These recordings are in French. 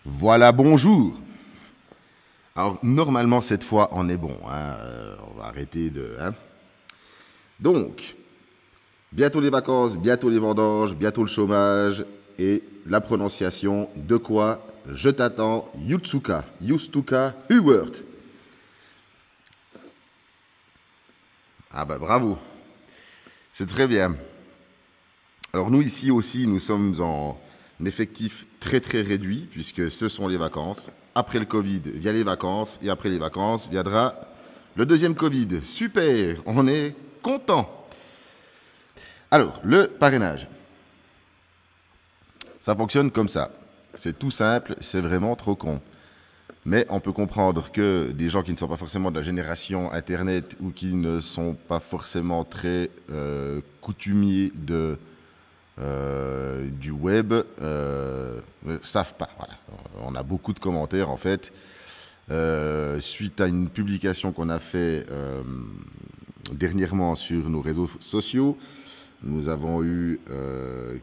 Voilà, bonjour. Alors, normalement, cette fois, on est bon. On va arrêter de... Donc, bientôt les vacances, bientôt les vendanges, bientôt le chômage et la prononciation de quoi je t'attends, Yutsuka, Yustuka, Huwert. Ah bah bravo, c'est très bien. Alors nous ici aussi, nous sommes en effectif très très réduit puisque ce sont les vacances. Après le Covid, via les vacances et après les vacances viendra le deuxième Covid. Super, on est content. Alors, le parrainage. Ça fonctionne comme ça. C'est tout simple, c'est vraiment trop con. Mais on peut comprendre que des gens qui ne sont pas forcément de la génération Internet ou qui ne sont pas forcément très coutumiers du web ne savent pas. Voilà. On a beaucoup de commentaires en fait. Suite à une publication qu'on a fait dernièrement sur nos réseaux sociaux, nous avons eu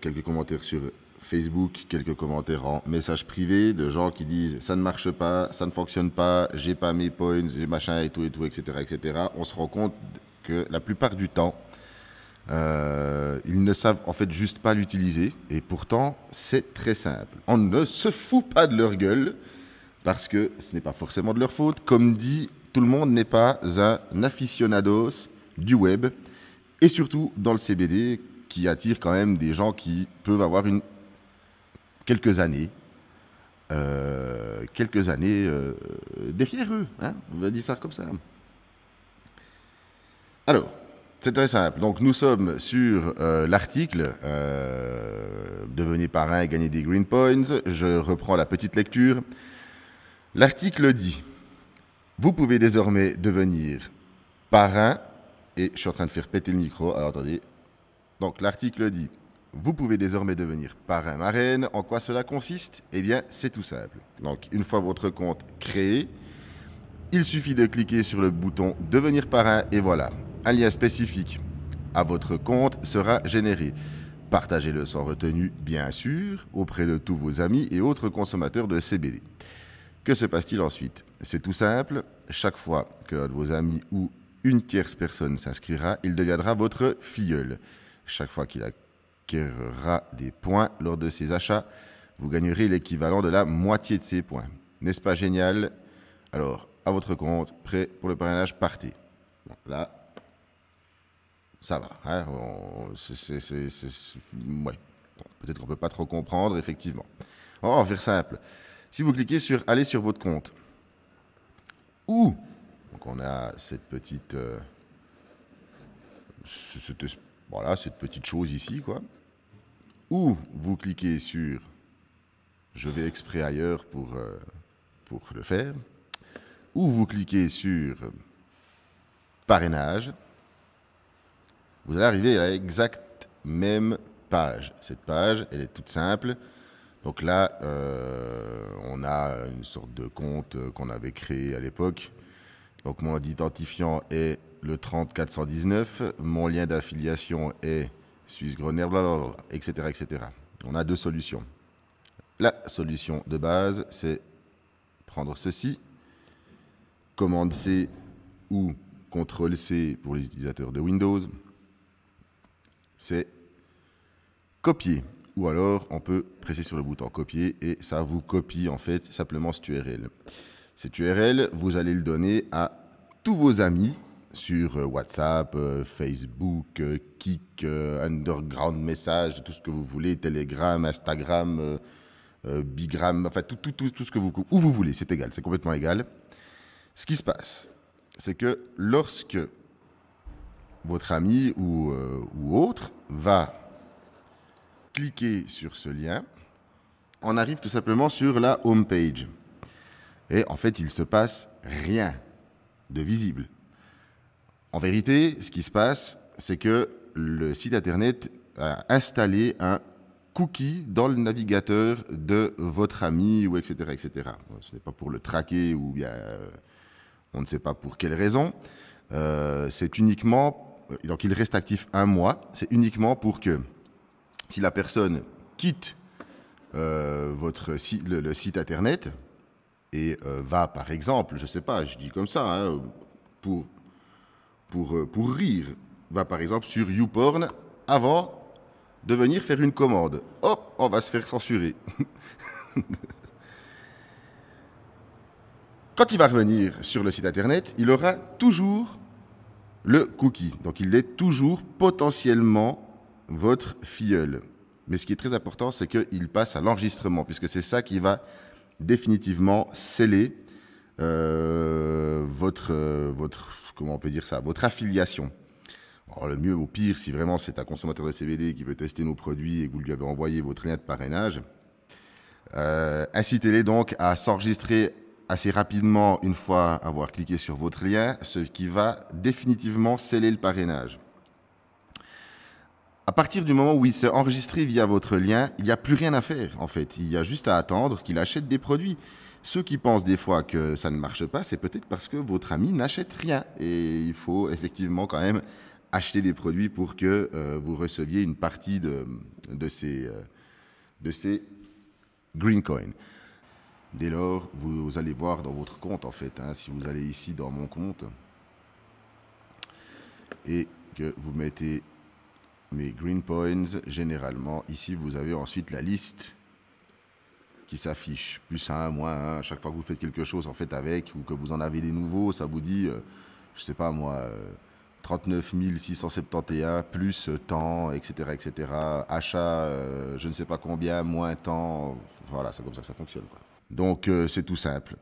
quelques commentaires sur Facebook, quelques commentaires en message privé de gens qui disent ça ne marche pas, ça ne fonctionne pas, j'ai pas mes points, j'ai machin et tout, etc., etc. On se rend compte que la plupart du temps, ils ne savent en fait juste pas l'utiliser et pourtant c'est très simple. On ne se fout pas de leur gueule parce que ce n'est pas forcément de leur faute. Comme dit, tout le monde n'est pas un aficionados du web et surtout dans le CBD qui attire quand même des gens qui peuvent avoir quelques années derrière eux. On va dire ça comme ça. Alors, c'est très simple. Donc, nous sommes sur l'article Devenez parrain et gagner des green points. Je reprends la petite lecture. L'article dit vous pouvez désormais devenir parrain. Et je suis en train de faire péter le micro. Alors, attendez. Donc, l'article dit vous pouvez désormais devenir parrain marraine. En quoi cela consiste? Eh bien, c'est tout simple. Donc, une fois votre compte créé, il suffit de cliquer sur le bouton devenir parrain et voilà. Un lien spécifique à votre compte sera généré. Partagez-le sans retenue, bien sûr, auprès de tous vos amis et autres consommateurs de CBD. Que se passe-t-il ensuite? C'est tout simple. Chaque fois que vos amis ou une tierce personne s'inscrira, il deviendra votre filleul. Chaque fois qu'il acquérera des points lors de ses achats, vous gagnerez l'équivalent de la moitié de ces points. N'est-ce pas génial? Alors, à votre compte, prêt pour le parrainage, partez. Bon, là, ça va. Ouais. Bon, peut-être qu'on ne peut pas trop comprendre, effectivement. On va faire simple. Si vous cliquez sur aller sur votre compte, ou donc on a cette petite cette petite chose ici, quoi. Ou vous cliquez sur je vais exprès ailleurs pour le faire. Ou vous cliquez sur parrainage. Vous allez arriver à l'exacte même page. Cette page, elle est toute simple. Donc là, on a une sorte de compte qu'on avait créé à l'époque. Donc mon identifiant est le 30419, mon lien d'affiliation est Suisse Grenaire, etc., etc. On a deux solutions. La solution de base, c'est prendre ceci, commande C ou CTRL C pour les utilisateurs de Windows, c'est copier. Ou alors, on peut presser sur le bouton copier et ça vous copie en fait simplement cette URL. Cette URL, vous allez le donner à tous vos amis sur WhatsApp, Facebook, Kik, Underground Message, tout ce que vous voulez, Telegram, Instagram, Bigram, enfin tout ce que où vous voulez, c'est égal, c'est complètement égal. Ce qui se passe, c'est que lorsque votre ami ou autre va cliquer sur ce lien, on arrive tout simplement sur la home page. Et en fait, il ne se passe rien de visible. En vérité, ce qui se passe, c'est que le site internet a installé un cookie dans le navigateur de votre ami, ou etc., etc. Ce n'est pas pour le traquer ou bien on ne sait pas pour quelle raison. C'est uniquement, donc il reste actif 1 mois, c'est uniquement pour que si la personne quitte le site internet et va, par exemple, je ne sais pas, je dis comme ça, hein, pour rire, va par exemple sur YouPorn avant de venir faire une commande. Hop, on va se faire censurer. Quand il va revenir sur le site internet, il aura toujours le cookie. Donc il est toujours potentiellement votre filleul. Mais ce qui est très important, c'est qu'il passe à l'enregistrement, puisque c'est ça qui va définitivement sceller comment on peut dire ça, votre affiliation. Alors, le mieux au pire, si vraiment c'est un consommateur de CBD qui veut tester nos produits et que vous lui avez envoyé votre lien de parrainage, incitez-les donc à s'enregistrer assez rapidement une fois avoir cliqué sur votre lien, ce qui va définitivement sceller le parrainage. À partir du moment où il s'est enregistré via votre lien, il n'y a plus rien à faire en fait. Il y a juste à attendre qu'il achète des produits. Ceux qui pensent des fois que ça ne marche pas, c'est peut-être parce que votre ami n'achète rien. Et il faut effectivement quand même acheter des produits pour que vous receviez une partie de ces green coins. Dès lors, vous allez voir dans votre compte, en fait, hein, si vous allez ici dans mon compte et que vous mettez mes green points, généralement, ici, vous avez ensuite la liste qui s'affiche. Plus 1, moins 1, à chaque fois que vous faites quelque chose, en fait, avec, ou que vous en avez des nouveaux, ça vous dit, je sais pas moi, 39 671, plus temps, etc., etc. Achat, je ne sais pas combien, moins temps. Voilà, c'est comme ça que ça fonctionne, quoi. Donc, c'est tout simple.